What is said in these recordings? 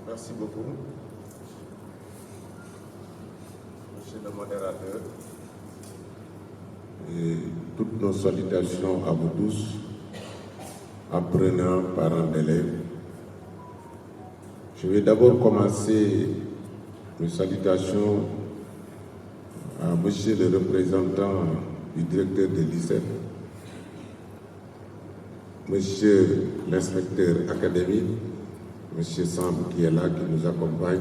Merci beaucoup, monsieur le modérateur, et toutes nos salutations à vous tous, apprenants, parents d'élèves. Je vais d'abord commencer mes salutations à monsieur le représentant du directeur de l'ISEP, monsieur l'inspecteur académique, monsieur Samb qui est là, qui nous accompagne,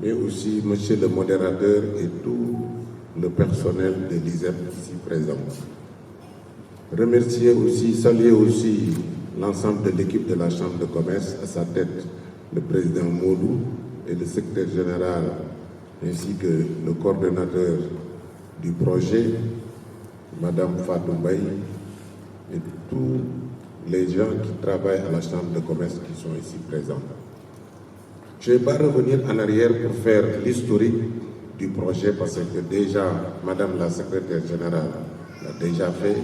mais aussi monsieur le modérateur et tout le personnel de l'ISEP ici présent. Remercier aussi, saluer aussi l'ensemble de l'équipe de la Chambre de commerce, à sa tête le président Modou et le secrétaire général, ainsi que le coordonnateur du projet, Madame Fatou Mbaye, et tous les gens qui travaillent à la Chambre de commerce qui sont ici présents. Je ne vais pas revenir en arrière pour faire l'historique du projet parce que déjà, Madame la secrétaire générale l'a déjà fait.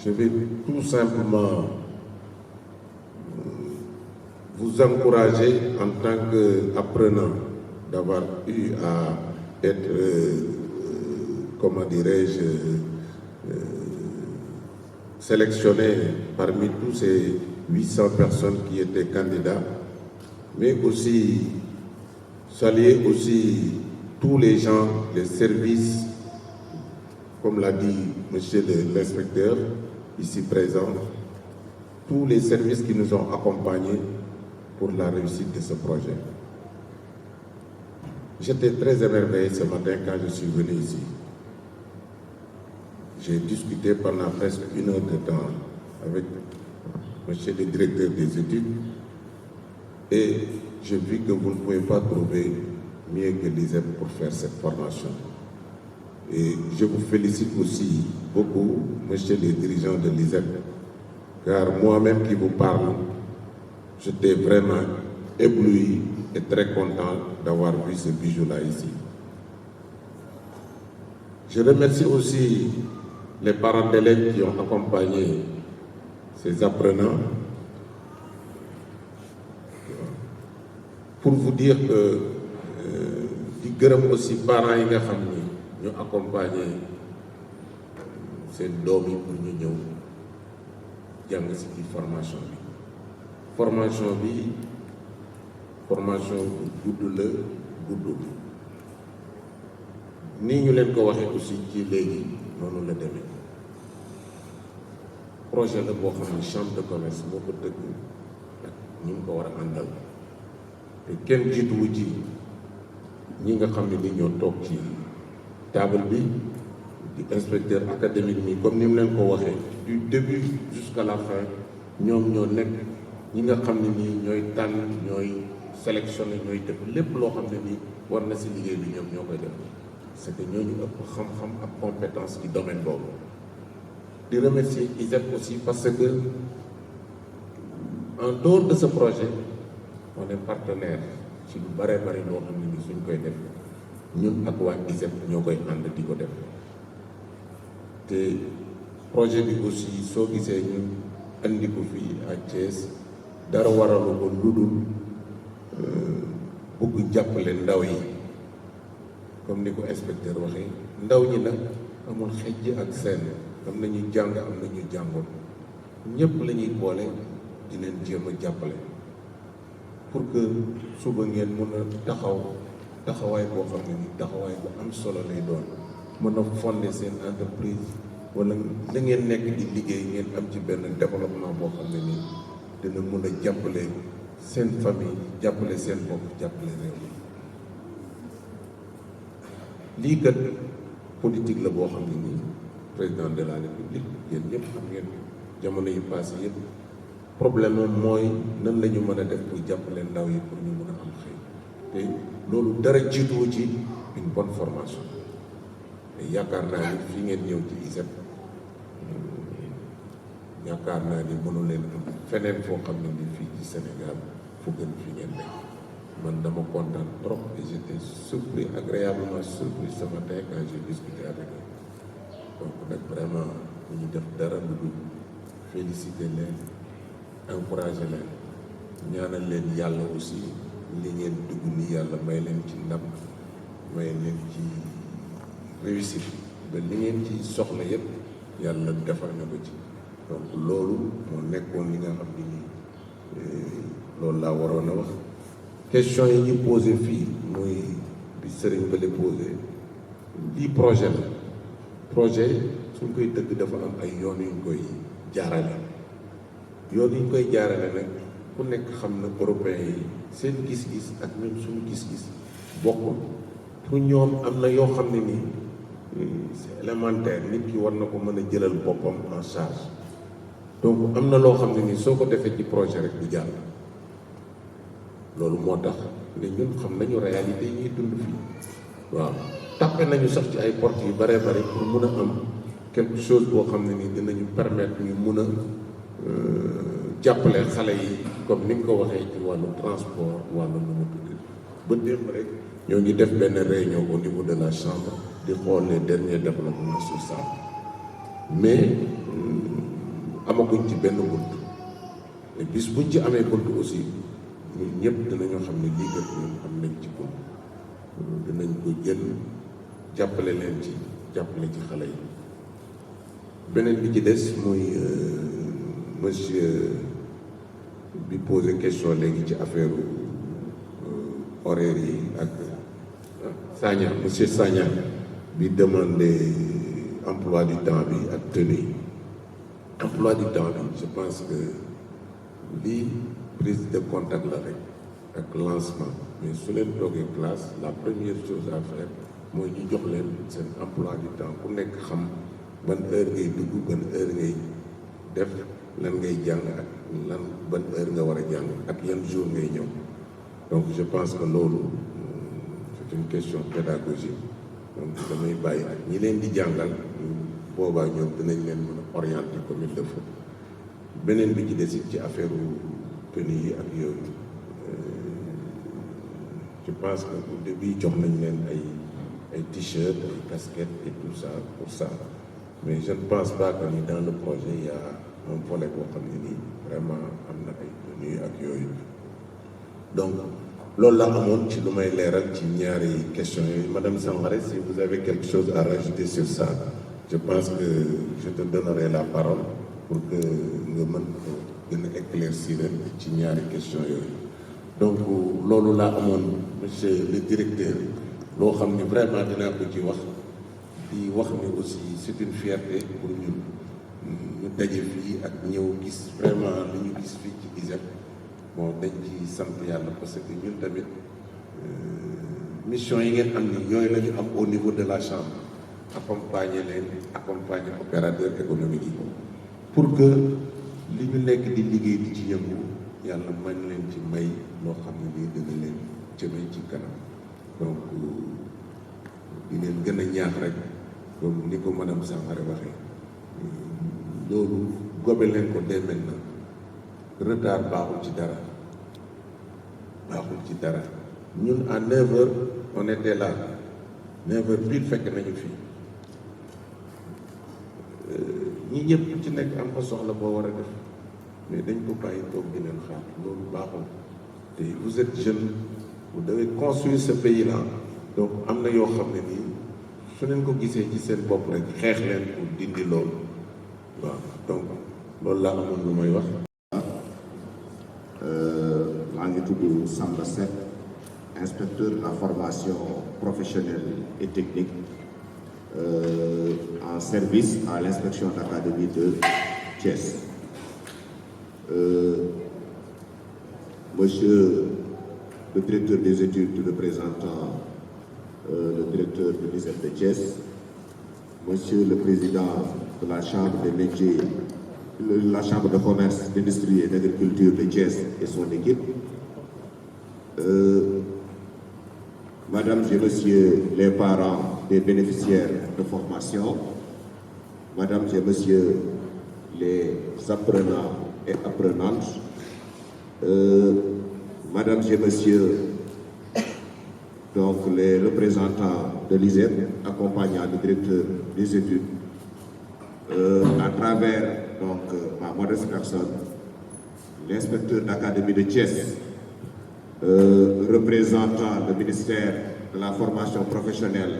Je vais tout simplement vous encourager en tant qu'apprenant d'avoir eu à être, comment dirais-je, sélectionné parmi tous ces 800 personnes qui étaient candidats, mais aussi saluer aussi tous les gens, les services, comme l'a dit monsieur l'inspecteur ici présent, tous les services qui nous ont accompagnés pour la réussite de ce projet. J'étais très émerveillé ce matin quand je suis venu ici. J'ai discuté pendant presque 1 heure de temps avec monsieur le directeur des études et j'ai vu que vous ne pouvez pas trouver mieux que l'ISEP pour faire cette formation. Et je vous félicite aussi beaucoup, monsieur le dirigeant de l'ISEP, car moi-même qui vous parle, j'étais vraiment ébloui et très content d'avoir vu ce bijou-là ici. Je remercie aussi les parents d'élèves qui ont accompagné ces apprenants. Pour vous dire que di gërëm aussi parents yi nga xam ni ñu accompagné seen doom yi pour ñu ñëw jàng ci ci formation bi formation bu gudd la guddul nii ñu leen ko waxee aussi ci léegi noonu la demee projet la boo xam ne chambre de commerce moo ko tëgg ak ñu ngi ko war a àndal te kenn jiituwu ci ñi nga xam ne ni ñoo toog ci table bi di inspecteur académique mi comme ni mu leen ko waxee du début jusqu'à la fin ñoom ñoo nekk ñi nga xam ne nii ñooy tànn ñooy sélectionné ñooy def lépp loo xam ne nii war na ci liggéey bi ñoom ñoo koy def c'est que ñooñu ëpp xam-xam ak compétence ci domaine boobu. di remercier ISEP aussi parce que en dehors de ce projet on est partenaire ci lu bare bari loo xam ne ni suñ koy def ñun ak waa ISEP ñoo koy ànd di ko def te projet bi aussi soo gisee ñun andi ko fii à Thiès dara waralu ko lu dul bëgg jàppale ndaw yi comme ni ko inspecteur waxee ndaw ñi nag amul xejj ak seen am na ñu jàng am na ñu jàngoon ñëpp la ñuy boole di leen jéem a jàppale pour que suba ngeen mën a taxawaay boo xam ne ni taxawaay bu am solo lay doon mën a fonder seen entreprise wala da ngeen nekk di liggéey ngeen am ci benn développement boo xam ne nii dina mën a jàppale seen famille jàppale seen bopp jàppale réew mi lii kat politique la boo xam ne nii président de la république yéen ñëpp xam ngeen jamono yi passé yëpp problème moom mooy nan la ñu mën a def pour jàppale ndaw yi pour ñu mën a am xëy te loolu dara jiituwu ci une bonne formation te yaakaar naa ni fi ngeen ñëw ci ISEP yaakaar naa ni mënu leen am feneen foo xam ne ni fii ci Sénégal fu gën fi ngeen nekk man dama kontaan trop et j'étais surpris, agréablement surpris ce matin quand j'ai discuté avec eux. Donc nag vraiment ñu def dara lu dul féliciter leen, encourager leen, ñaanal leen yàlla aussi li ngeen dugg ni yàlla may leen ci ndam, may leen ci réussite ba li ngeen ci soxla yépp yàlla defal na ko ci. Donc loolu moo nekkoon li nga xam ni loolu laa waroon a wax. Question yi ñu posé fii mooy bi sëriñ ba le posé lii projet la projet suñ koy dëgg dafa am ay yoon yu ñu koy jaarale yoon yu ñu koy jaarale nag ku nekk xam na européens yi seen gis-gis ak même suñu gis-gis bokkul. pour ñoom am na yoo xam ne nii c'est élémentaire, nit ki war na ko mën a jëlal boppam en charge. Donc am na loo xam ne nii soo ko defee ci projet rek du jàll. Loolu moo tax ne ñun xam nañu réalité yi ñuy dund fii waaw tàppe nañu sax ci ay portes yu bare bare pour mun a am quelque chose boo xam ne nii dinañu permettre ñu mun a jàppale xale yi comme ni nga ko waxee ci wàllu transport wàllu nu mu tudd ba démb rek ñoo ngi def benn réunion au niveau de la chambre di xool les derniers développements sur ça mais amaguñ ci benn bunt et bis buñ ci amee bunt aussi ñun ñëpp dinañoo xam ne lii kat ñun am nañ ci bunt dinañ ko jël jàppale leen ci jàppale ci xale yi. beneen bi ci des muy monsieur bi posé question léegi ci affaire horaire yi ak Sagna monsieur Sagna bi demandé emploi du temps bi ak tenue emploi du temps bi je pense que lii prise de contact la rek ak lancement mais su leen toogee classe la première chose à faire mooy ñu jox leen seen emploi du temps ku nekk xam ban heure ngay dugg ban heure ngay def lan ngay jàng ak lan ban heure nga war a jàng ak yan jour ngay ñëw. Donc je pense que loolu c'est une question pédagogique donc damay bàyyi ak ñi leen di jàngal boobaa ñoom dinañ leen mën a orienter comme il le faut. Beneen bi ci des ci affaire tenue yi ak yooyu je pense que au début jox nañ leen ay t-shirt ay casquettes et tout ça pour ça mais je ne pense pas que ni dans le projet il y a un volet boo xam ne nii vraiment am na ay tenues ak yooyu. Donc loolu la amoon ci lu may leeral ci ñaari questions yooyu. Madame Sangaré, si vous avez quelque chose à rajouter sur ça je pense que je te donnerai la parole pour que nga mën ko gën a éclaircir ci ñaari questions yooyu. Donc loolu laa amoon monsieur le directeur loo xam ni vraiment dinaa ko ci wax di wax ni aussi c'est une fierté pour ñun ñu daje fii ak ñëw gis vraiment li ñu gis fii ci ISEP. Bon dañ ci sant yàlla parce que ñun tamit mission yi ngeen am ni yooyu la ñu am au niveau de la chambre accompagner leen accompagner opérateurs économiques yi pour que li ñu nekk di liggéey di ci yëngu yàlla mën leen ci may loo xam ne nii dina leen jëmee ci kanam donc di leen gën a ñaax rek comme ni ko madame Sangaré waxee loolu gobe leen ko dès maintenant. Retard baaxul ci dara ñun à 9h on était là 9h pile fekk nañu fii ñi ñëpp ci nekk am ko soxla boo war a def mais dañ ko bàyyi toog di leen xaar loolu baaxul te vous êtes jeune vous devez construire ce pays là donc am na yoo xam ne nii su leen ko gisee ci seen bopp rek xeex leen pour dindi loolu waaw donc loolu laa amoon lu may wax. maa ngi tudd Samba Seck inspecteur de la formation professionnelle et technique en service à l'inspection d'académie de Thiès. Monsieur le directeur des études représentant le directeur de l'ISEP de Thiès, monsieur le président de la chambre des métiers, la chambre de commerce, d'industrie et d'agriculture de Thiès et son équipe, madame et monsieur les parents des bénéficiaires de formation, madame et monsieur les apprenants et apprenantes, madame et monsieur donc les représentants de l'ISEP accompagnant le directeur des études à travers donc ma modeste personne, l'inspecteur d'académie de Thiès, représentant le ministère de la formation professionnelle,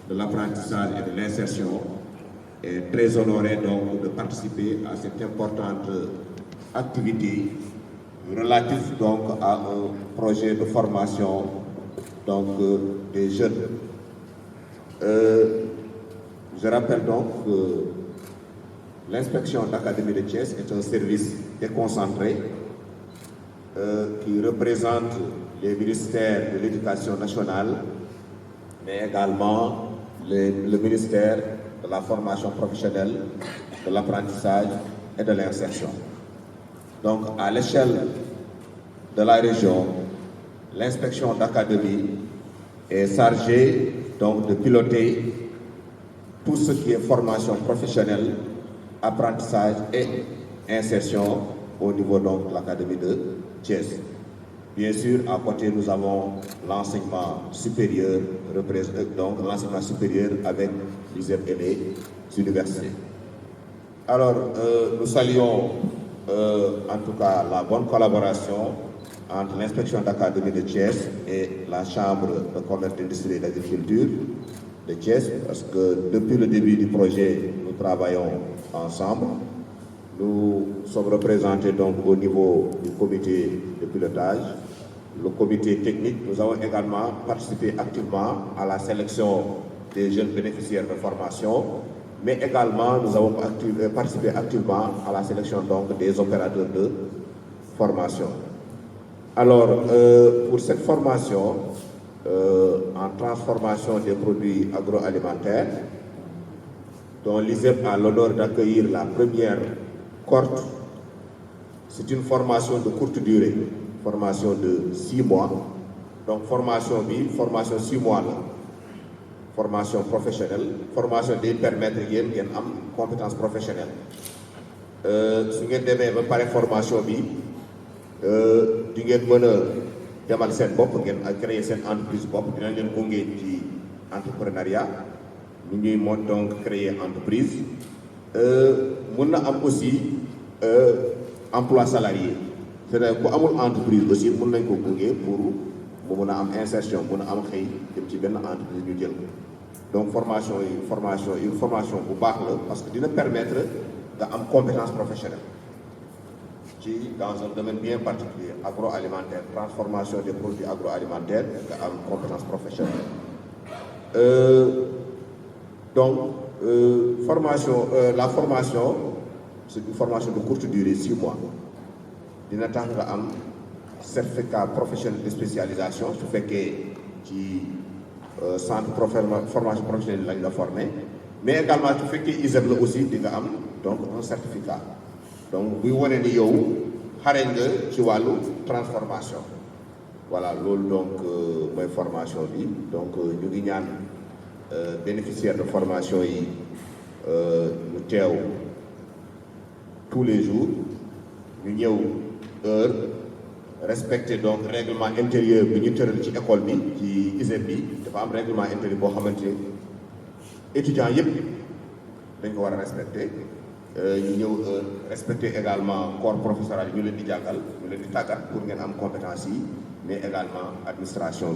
de l'apprentissage et de l'insertion, est très honoré donc de participer à cette importante activité relative donc à un projet de formation donc des jeunes. Je rappelle donc que l'inspection d'académie de Thiès est un service déconcentré qui représente les ministères de l'Éducation nationale, mais également le ministère de la formation professionnelle, de l'apprentissage et de l'insertion. Donc, à l'échelle de la région, l'inspection d'académie est chargée donc de piloter tout ce qui est formation professionnelle, apprentissage et insertion au niveau donc de l'académie de Thiès. Bien sûr, à côté, nous avons l'enseignement supérieur, donc l'enseignement supérieur avec l'ISEP et les universités. Alors, nous saluons en tout cas la bonne collaboration entre l'inspection d'académie de Thiès et la Chambre de commerce, d'industrie et d'agriculture de Thiès, parce que depuis le début du projet, nous travaillons ensemble. Nous sommes représentés donc au niveau du comité de pilotage, le comité technique. Nous avons également participé activement à la sélection des jeunes bénéficiaires de formation, mais également nous avons participé activement à la sélection donc des opérateurs de formation. Alors, pour cette formation en transformation des produits agroalimentaires, dont l'ISEP a l'honneur d'accueillir la première cohorte, c'est une formation de courte durée, formation de 6 mois. Donc, formation 6 mois, formation professionnelle, formation des permettre de compétences professionnelles. Si vous avez une formation, vous avez créer cette entreprise, vous avez entrepreneuriat, nous avons donc créé entreprise. Nous avons aussi emploi salarié. C'est-à-dire que pour entreprise aussi, nous avons pour insertion, pour entreprise. Donc formation une formation pour parce que nous permettre d'avoir compétences professionnelles dans un domaine bien particulier, agroalimentaire, transformation des produits agroalimentaires, d'avoir compétences professionnelles. Donc, la formation, c'est une formation de courte durée, 6 mois. Il y a un certificat professionnel de spécialisation, ce fait que centre formation professionnelle la formé, mais également ce fait que ISEP aussi il y a donc un certificat. Donc, vous voyez que vous avez une transformation. Voilà, donc, ma formation. Donc, nous avons bénéficiaires de formation nous tous les jours. Nous avons respecté donc règlement intérieur de l'école, qui est un règlement intérieur pour les étudiants. Nous devons respecter. Nous avons respecté également le corps professoral, nous avons dit pour avoir une compétence, mais également l'administration.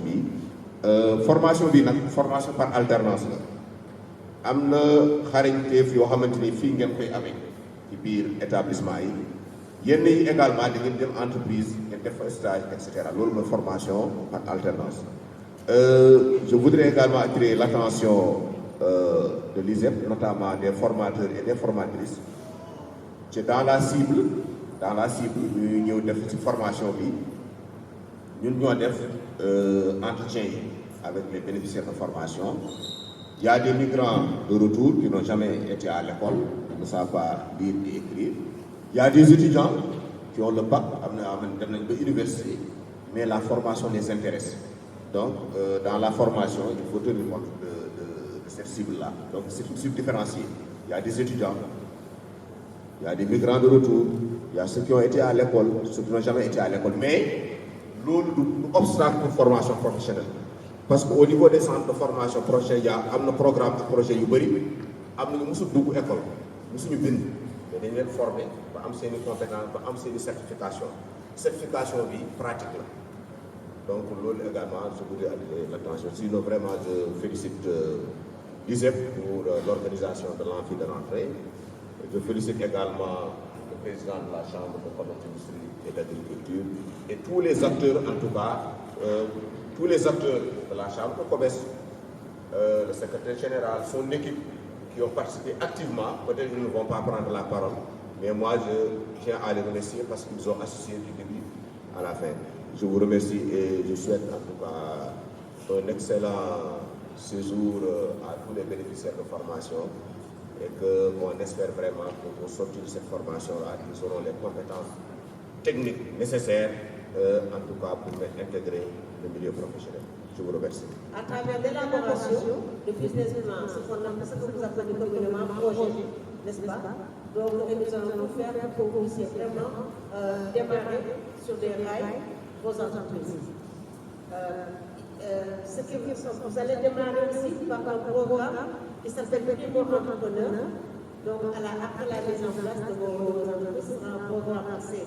Formation formation par alternance la am na xarañteef yoo xamante ni fii ngeen koy amee ci biir établissement yi yenn yi également da ngeen dem entreprise ngeen def stage etc. loolu mooy formation par alternance. Je voudrais également attirer l'attention de l'ISEP, notamment des formateurs et des formatrices. C'est dans la cible ñu ñëw def ci formation bi ñun ñoo def entretien avec les bénéficiaires de formation. Il y a des migrants de retour qui n'ont jamais été à l'école, qui ne savent pas lire et écrire. Il y a des étudiants qui ont le bac, de l'université, mais la formation les intéresse. Donc, dans la formation, il faut tenir compte de cette cible-là. Donc, c'est une cible différenciée. Il y a des étudiants, il y a des migrants de retour, il y a ceux qui ont été à l'école, ceux qui n'ont jamais été à l'école. Mais, l'obstacle pour formation professionnelle. parce qu'au niveau des centres de formation projet il y a un programme de projet yu bëri am nañu mosul dugg école mosuñu bind mais dañ leen former ba am seeni compétence ba am seeni certification bi pratique la donc loolu également je voudrais attirer l'attention sinon vraiment je félicite l'ISEP pour l'organisation de l'amphi de rentrée. Je félicite également le président de la Chambre de commerce, d'industrie et d'agriculture et tous les acteurs, en tout cas, tous les acteurs de la Chambre de commerce, le secrétaire général, son équipe, qui ont participé activement. Peut-être qu'ils ne vont pas prendre la parole, mais moi je tiens à les remercier parce qu'ils ont assisté du début à la fin. Je vous remercie et je souhaite en tout cas un excellent séjour à tous les bénéficiaires de formation et qu'on espère vraiment qu'au sortir de cette formation-là, ils auront les compétences techniques nécessaires, en tout cas pour intégrer le milieu professionnel. Je vous remercie. À travers l'élaboration du business plan, ce que vous appelez communément projet, n'est-ce pas? Donc nous allons tout faire pour que vous puissiez vraiment démarrer sur des rails vos entreprises. Ce que vous allez démarrer aussi par un programme qui s'appelle Primo Entrepreneur. Donc, après la mise en place de vos entreprises, un programme axé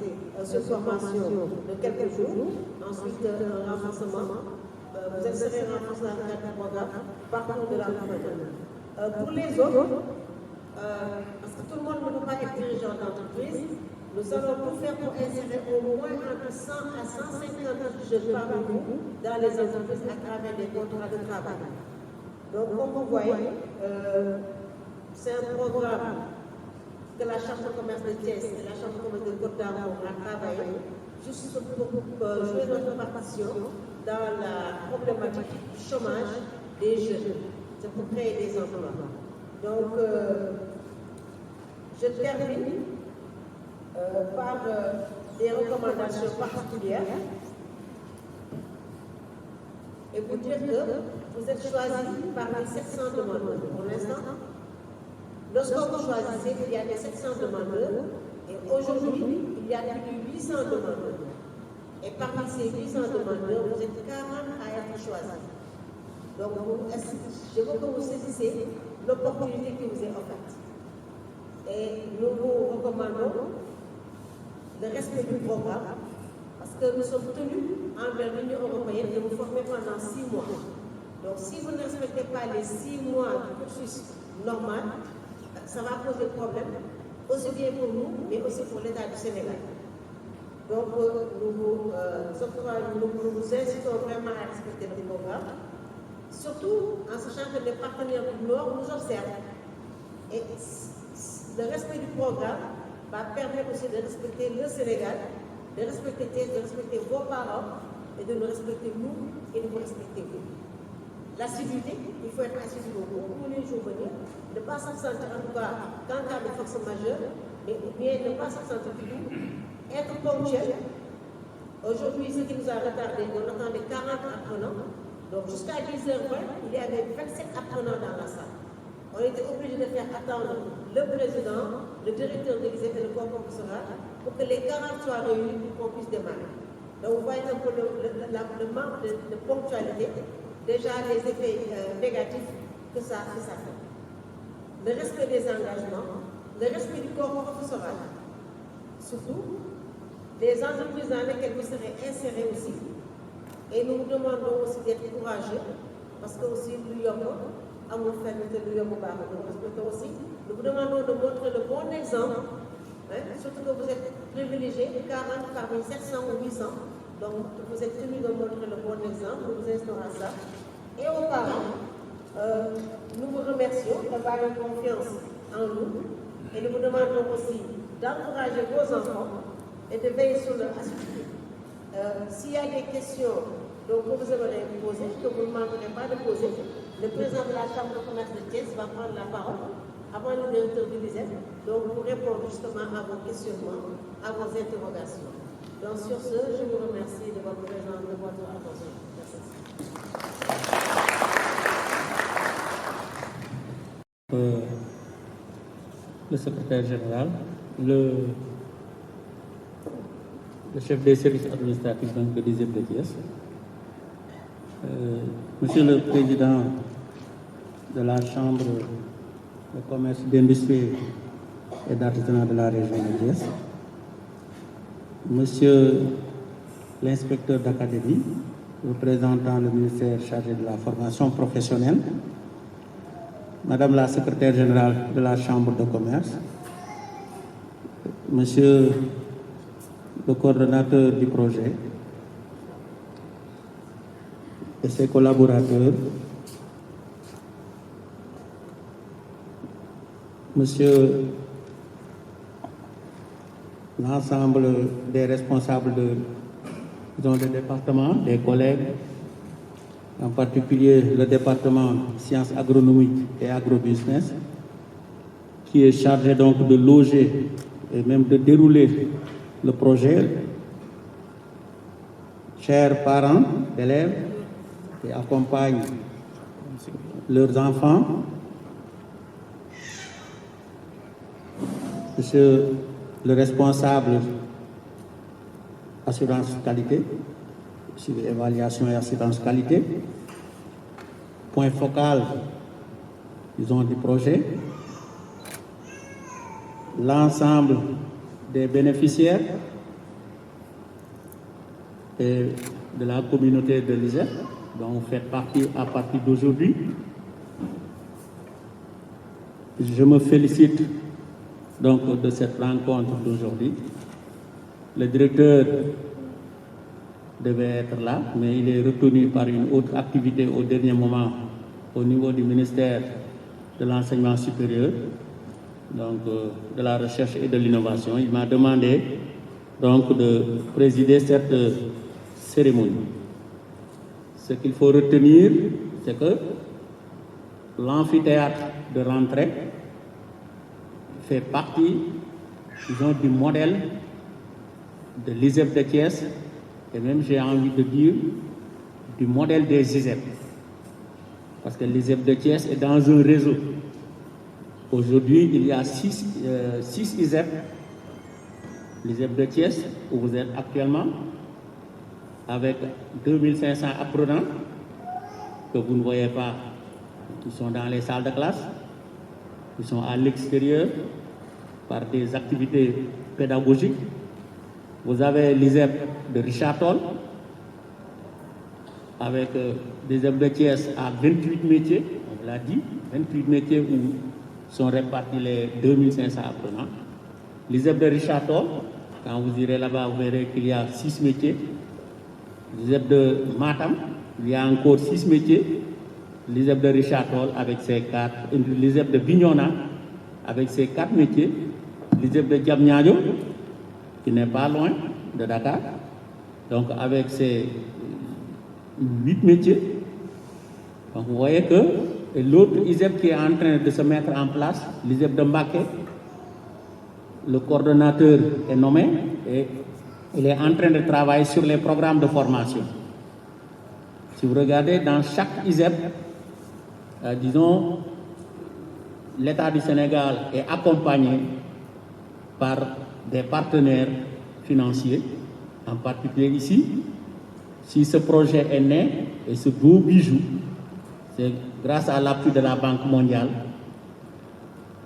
sur formation de quelques jours, ensuite un renforcement. Vous serez renforcé dans le programme parcours de l'entrepreneur. Pour les autres, parce que tout le monde ne peut pas être dirigeant d'entreprise, nous allons tout faire pour insérer au moins entre 100 à 150 jeunes parmi vous dans les entreprises à travers des contrats de travail. Donc, comme vous voyez, c'est un programme que la Chambre de commerce de Thiès et la Chambre de commerce de Côte d'Armor a travaillé juste pour jouer notre partition dans la problématique du chômage des jeunes. C'est pour créer des emplois. Donc, je termine par des recommandations particulières et vous dire que vous êtes choisi parmi 700 demandeurs. Pour l'instant, lorsque vous choisissez, il y a des 700 demandeurs et aujourd'hui, il y a plus de 800 demandeurs. Et parmi ces 800 demandeurs, vous êtes 40 à être choisis. Donc, je veux que vous saisissiez l'opportunité qui vous est offerte. Et nous vous recommandons le respect du programme, parce que nous sommes tenus envers l'Union européenne de vous former pendant 6 mois. Donc si vous ne respectez pas les 6 mois du cursus normal, ça va poser problème, aussi bien pour nous, mais aussi pour l'État du Sénégal. Donc nous vous incitons vraiment à respecter le programme, surtout en sachant que les partenaires du Nord nous observent. Et le respect du programme va permettre aussi de respecter le Sénégal, de respecter vos parents et de nous respecter nous et de vous respecter vous. L'assiduité, il faut être assidu tous les jours venir, ne pas s'absenter en tout cas qu'en cas de force majeure, et bien ne pas s'absenter du tout, être ponctuel. Aujourd'hui, ce qui nous a retardé, on attendait 40 apprenants, donc jusqu'à 10h20, il y avait 27 apprenants dans la salle. On était obligé de faire attendre le président, le directeur de l'ISEP et le corps professoral pour que les 40 soient réunis pour qu'on puisse démarrer. Donc vous voyez un peu le manque de ponctualité, déjà les effets négatifs que ça fait. Le respect des engagements, le respect du corps professoral, surtout des entreprises dans lesquelles vous serez insérés aussi. Et nous vous demandons aussi d'être courageux, parce que aussi nous vous demandons de montrer le bon exemple, surtout que vous êtes privilégiés, 40 parmi 700 ou 800, donc vous êtes tenus de montrer le bon exemple, nous vous instaurons à ça. Et aux parents, nous vous remercions d'avoir une confiance en nous et nous vous demandons aussi d'encourager vos enfants et de veiller sur leur assiduité. S'il y a des questions donc, que vous aimeriez poser, que vous ne manquerez pas de poser, le président de la Chambre de commerce de Thiès va prendre la parole avant le directeur du l'ISEP, donc pour répondre justement à vos questionnements, à vos interrogations. Donc sur ce, je vous remercie de votre présence, de votre attention. Merci. Le secrétaire général, le chef des services administratifs de l'ISEP de Thiès, Monsieur le Président de la Chambre de commerce, d'industrie et d'artisanat de la région de Thiès, Monsieur l'inspecteur d'académie, représentant le ministère chargé de la formation professionnelle, Madame la secrétaire générale de la Chambre de commerce, Monsieur le coordonnateur du projet et ses collaborateurs, Monsieur l'ensemble des responsables des départements, des collègues, en particulier le département sciences agronomiques et agrobusiness, qui est chargé donc de loger et même de dérouler le projet. Chers parents d'élèves qui accompagnent leurs enfants, Monsieur le responsable assurance qualité, suivi évaluation et assurance qualité, point focal, disons, du projet, l'ensemble des bénéficiaires et de la communauté de l'ISEP, dont vous faites partie à partir d'aujourd'hui. Je me félicite donc de cette rencontre d'aujourd'hui. Le directeur devait être là, mais il est retenu par une autre activité au dernier moment au niveau du ministère de l'enseignement supérieur, donc de la recherche et de l'innovation. Il m'a demandé donc de présider cette cérémonie. Ce qu'il faut retenir, c'est que l'amphithéâtre de rentrée fait partie, disons, du modèle de l'ISEP de Thiès, et même j'ai envie de dire du modèle des ISEP. Parce que l'ISEP de Thiès est dans un réseau. Aujourd'hui, il y a 6 ISEP. L'ISEP de Thiès, où vous êtes actuellement, avec 2500 apprenants que vous ne voyez pas, qui sont dans les salles de classe, qui sont à l'extérieur par des activités pédagogiques. Vous avez l'ISEP de Richard Toll, avec l'ISEP de Thiès à 28 métiers, on l'a dit, 28 métiers où sont répartis les 2500 apprenants. L'ISEP de Richard Toll, quand vous irez là-bas, vous verrez qu'il y a 6 métiers. L'ISEP de Matam, il y a encore 6 métiers. L'ISEP de Richard Toll avec ses 4, l'ISEP de Bignona avec ses 4 métiers, l'ISEP de Diamniadio, qui n'est pas loin de Dakar, donc avec ses 8 métiers. Donc vous voyez que l'autre ISEP qui est en train de se mettre en place, l'ISEP de Mbaké, le coordonnateur est nommé et il est en train de travailler sur les programmes de formation. Si vous regardez dans chaque ISEP, disons, l'État du Sénégal est accompagné par des partenaires financiers, en particulier ici. Si ce projet est né et ce beau bijou, c'est grâce à l'appui de la Banque mondiale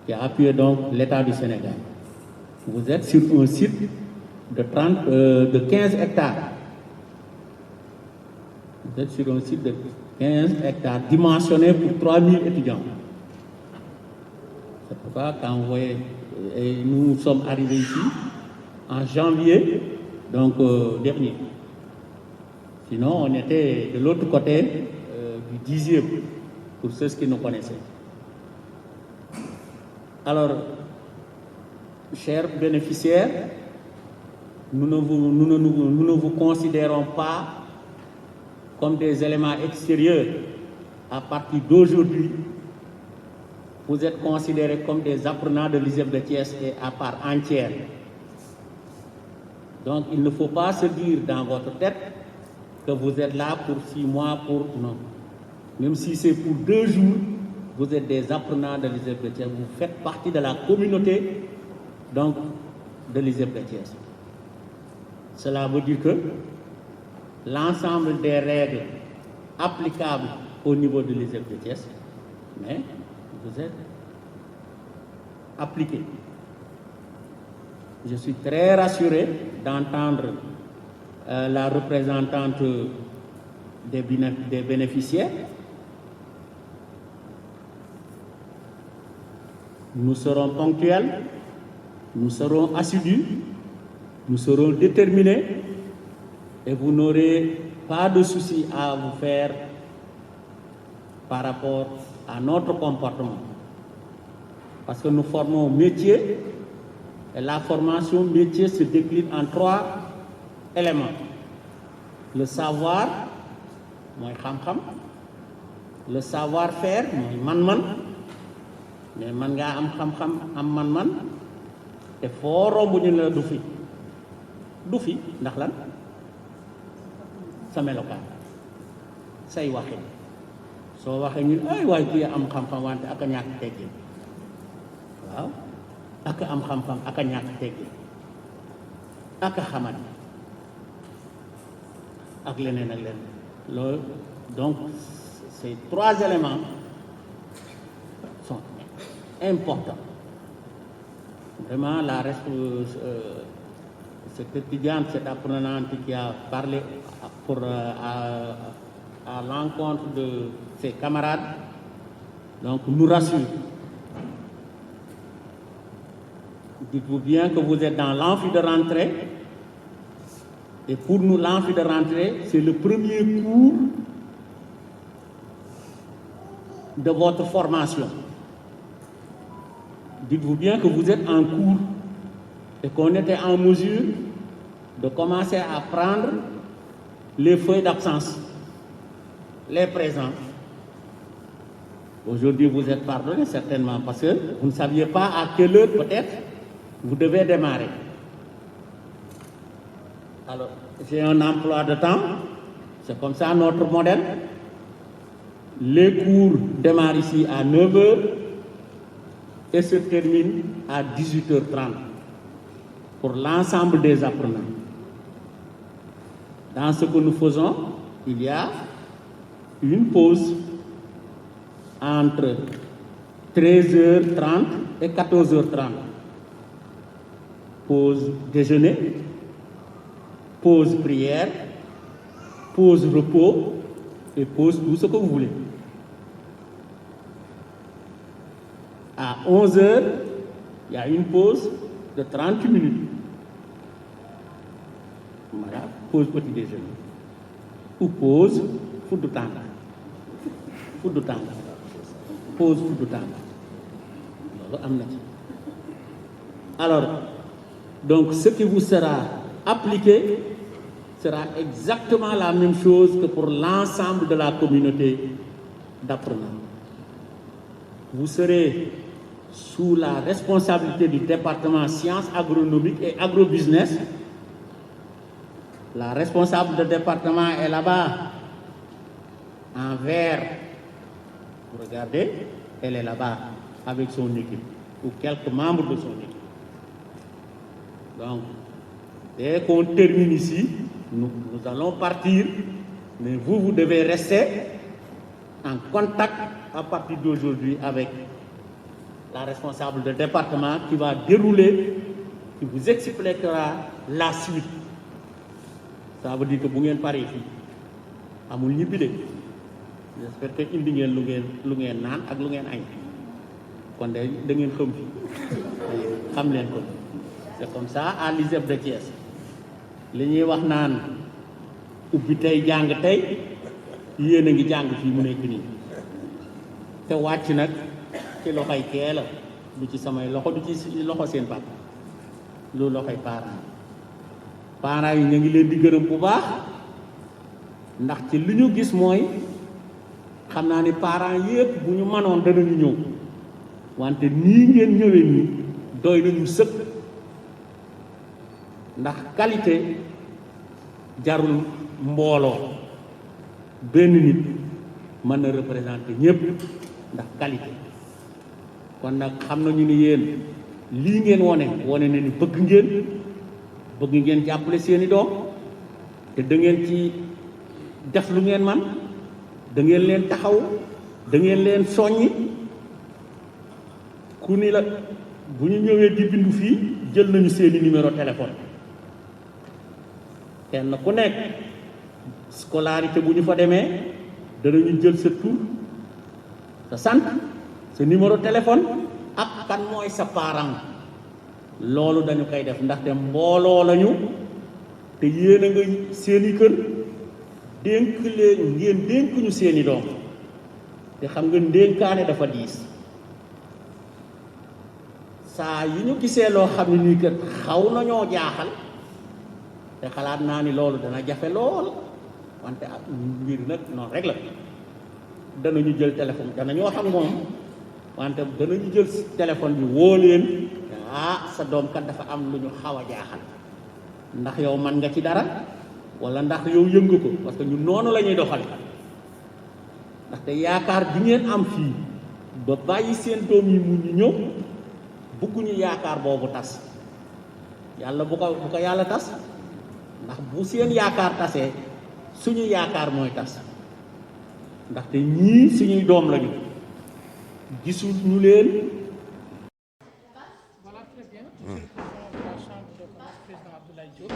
qui a appuyé donc l'État du Sénégal. Vous êtes sur un site de 15 hectares. Vous êtes sur un site de 15 hectares dimensionné pour 3000 étudiants. C'est pourquoi quand vous voyez, et nous sommes arrivés ici en janvier donc, dernier. Sinon, on était de l'autre côté du 10e, pour ceux qui nous connaissaient. Alors, chers bénéficiaires, nous ne vous considérons pas comme des éléments extérieurs. À partir d'aujourd'hui, vous êtes considérés comme des apprenants de l'ISEP de Thiès et à part entière. Donc, il ne faut pas se dire dans votre tête que vous êtes là pour 6 mois, non. Même si c'est pour 2 jours, vous êtes des apprenants de l'ISEP de Thiès. Vous faites partie de la communauté donc, de l'ISEP de Thiès. Cela veut dire que l'ensemble des règles applicable au niveau de l'ISEP de Thiès, mais vous êtes appliqué. Je suis très rassuré d'entendre la représentante des bénéficiaires. Nous serons ponctuels, nous serons assidus, nous serons déterminés et vous n'aurez pas de souci à vous faire par rapport à notre comportement. Parce que nous formons métier et la formation métier se décline en 3 éléments. Le savoir, mooy xam-xam, le savoir-faire, mooy man-man, mais man ngaa am xam-xam am man-man te foo romb ñu la du fi ndax lan sa melokaan say waxin soo waxee ñun ay waay kii am xam-xam wante ak a ñàkk teggin waaw ak a am xam-xam ak a ñàkk teggin ak a xamat ak leneen ak leneen loolu donc ces 3 éléments sont importants. Vraiment, cette étudiante, cette apprenante qui a parlé à l'encontre de ses camarades, donc nous rassure. Dites-vous bien que vous êtes dans l'amphi de rentrée, et pour nous, l'amphi de rentrée, c'est le premier cours de votre formation. Dites-vous bien que vous êtes en cours et qu'on était en mesure de commencer à prendre les feuilles d'absence, les présents. Aujourd'hui, vous êtes pardonné certainement parce que vous ne saviez pas à quelle heure peut-être vous devez démarrer. Alors, j'ai un emploi de temps, c'est comme ça notre modèle. Les cours démarrent ici à 9h et se terminent à 18h30 pour l'ensemble des apprenants. Dans ce que nous faisons, il y a une pause entre 13h30 et 14h30. Pause déjeuner, pause prière, pause repos et pause tout ce que vous voulez. À 11h, il y a une pause de 30 minutes. Voilà, pause petit déjeuner. Ou pause foot de temps. Foot de temps. Pause foot de temps. Alors, donc ce qui vous sera appliqué sera exactement la même chose que pour l'ensemble de la communauté d'apprenants. Vous serez sous la responsabilité du département sciences agronomiques et agrobusiness. La responsable du département est là-bas, en vert. Vous regardez, elle est là-bas avec son équipe, ou quelques membres de son équipe. Donc, dès qu'on termine ici, nous allons partir, mais vous devez rester en contact à partir d'aujourd'hui avec la responsable du département qui va dérouler, qui vous expliquera la suite. Ça veut dire que vous n'êtes pas ici. Amul ñibbi de. J'espère que indi ngeen lu ngeen naan ak lu ngeen añ. Kon da ngeen xam fi. Xam leen ko. C'est comme ça à l'ISEP de Thiès. Li ñuy wax naan ubbi tey jàng tey yéen a ngi jàng fii mu nekk nii. Te wàcc nag ci loxoy kee la du ci samay loxo du ci loxo seen papa loolu loxoy parents yi ñu ngi leen di gërëm bu baax ndax ci li ñu gis mooy xam naa ni parents yépp bu ñu mënoon danañu ñëw wante nii ngeen ñëwee nii doy nañu sëkk ndax qualité jarul mbooloo benn nit mën na représenter ñépp ndax qualité kon nag xam nañu ni yéen lii ngeen wone na ni bëgg ngeen jàppale seeni doom te da ngeen ci def lu ngeen man da ngeen leen taxaw da ngeen leen soññi ku ni la bu ñu ñëwee di bindu fii jël nañu seeni numéro téléphone kenn ku nekk scolarité bu ñu fa demee danañu jël sa tur sa sant sa numéro téléphone ak kan mooy sa parent loolu dañu koy def ndaxte mbooloo lañu te yéen a nga seeni kër dénk leen ngeen dénk ñu seeni doom te xam nga ndénkaane dafa diis saa yi ñu gisee loo xam ne nii kat xaw nañoo jaaxal te xalaat naa ni loolu dana jafe lool wante ak mbir nag noonu rek la danañu jël téléphone danañu wax ak moom wante danañu jël téléphone bi woo leen sa doom kat dafa am lu ñu xaw a jaaxal ndax yow man nga ci dara wala ndax yow yëngu ko parce que ñun noonu la ñuy doxale ndaxte yaakaar bi ngeen am fii ba bàyyi seen doom yi mu ñu ñëw bëgguñu yaakaar boobu tas yàlla bu ko yàlla tas ndax bu seen yaakaar tasee suñu yaakaar mooy tas ndaxte ñii suñuy doom lañu gisul ñu leen. Voilà, très bien. Monsieur le président de la Chambre de commerce, président Abdoulaye Diop,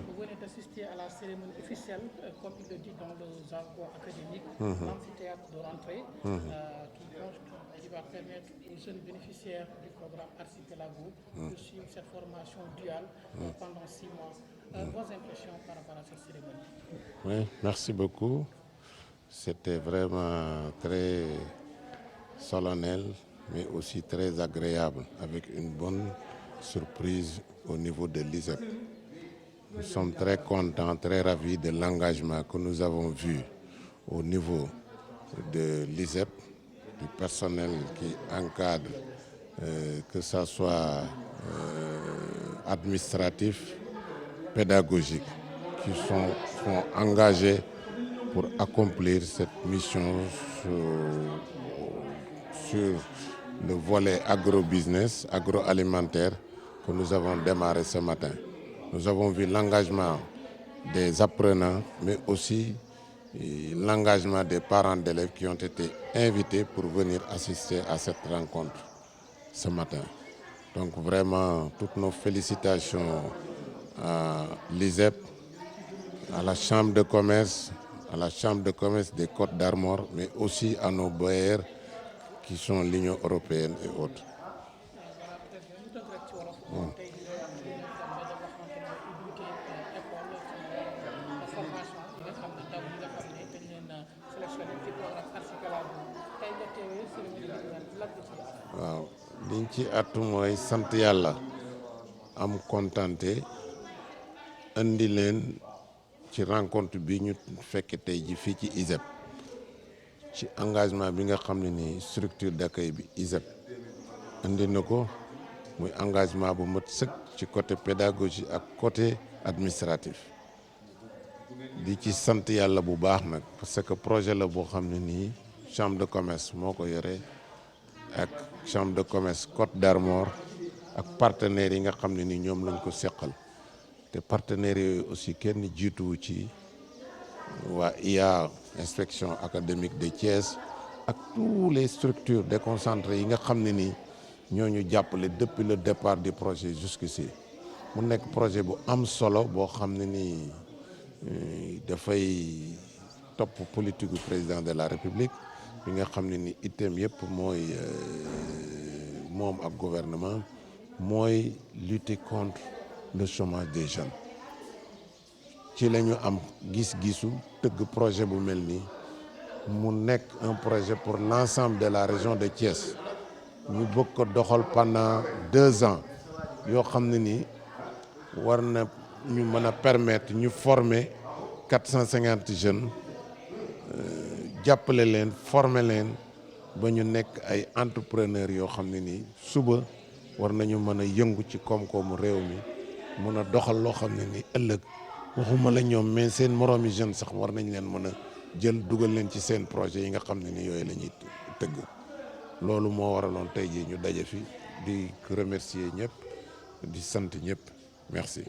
vous venez d'assister à la cérémonie officielle, comme il le dit dans le jargon académique, l'amphithéâtre de rentrée, qui va permettre aux jeunes bénéficiaires du programme Archipelago de suivre cette formation duale pendant 6 mois. Vos impressions par rapport à cette cérémonie? Oui, merci beaucoup. C'était vraiment très solennel, mais aussi très agréable, avec une bonne surprise au niveau de l'ISEP. Nous sommes très contents, très ravis de l'engagement que nous avons vu au niveau de l'ISEP, du personnel qui encadre, que ce soit administratif, pédagogique, qui sont engagés pour accomplir cette mission sur le volet agro-business, agroalimentaire que nous avons démarré ce matin. Nous avons vu l'engagement des apprenants, mais aussi l'engagement des parents d'élèves qui ont été invités pour venir assister à cette rencontre ce matin. Donc vraiment, toutes nos félicitations à l'ISEP, à la Chambre de commerce, des Côtes d'Armor, mais aussi à nos bailleurs qui sont l'Union européenne et autres. waaw liñ ci attu mooy sant yàlla am kontante indi leen ci rencontre bi ñu fekk tey ji fii ci ISEP ci engagement bi nga xam ne ni structure d'accueil bi ISEP indi na ko muy engagement bu mat sëkk ci côté pédagogie ak côté administratif di ci sant yàlla bu baax nag parce que projet la boo xam ne nii chambre de commerce moo ko yore ak chambre de commerce Côte d'Armor ak partenaires yi nga xam ne ni ñoom lañ ko seqal te partenaires yooyu aussi kenn jiituwu ci waa IA inspection académique de Thiès ak tous les structures déconcentrées yi nga xam ne ni ñooñu jàppale depuis le départ du projet jusqu'ici mu nekk projet bu am solo boo xam ne ni dafay topp politique du président de la République bi nga xam ne ni itam yëpp mooy moom ak gouvernement mooy lutter contre le chômage des jeunes ci la ñu am gis-gisu tëgg projet bu mel nii mu nekk un projet pour l'ensemble de la région de Thiès ñu bëgg ko doxal pendant 2 ans yoo xam ne ni war na ñu mën a permettre ñu former 450 jeunes jàppale leen former leen ba ñu nekk ay entrepreneurs yoo xam ne nii suba war nañu mën a yëngu ci koom-koomu réew mi mën a doxal loo xam ne ni ëllëg waxuma la ñoom mais seen moroomi jeunes sax war nañ leen mën a jël dugal leen ci seen projet yi nga xam ne ni yooyu la ñuy tëgg loolu moo waraloon tey jii ñu daje fi di remercier ñëpp di sant ñëpp merci.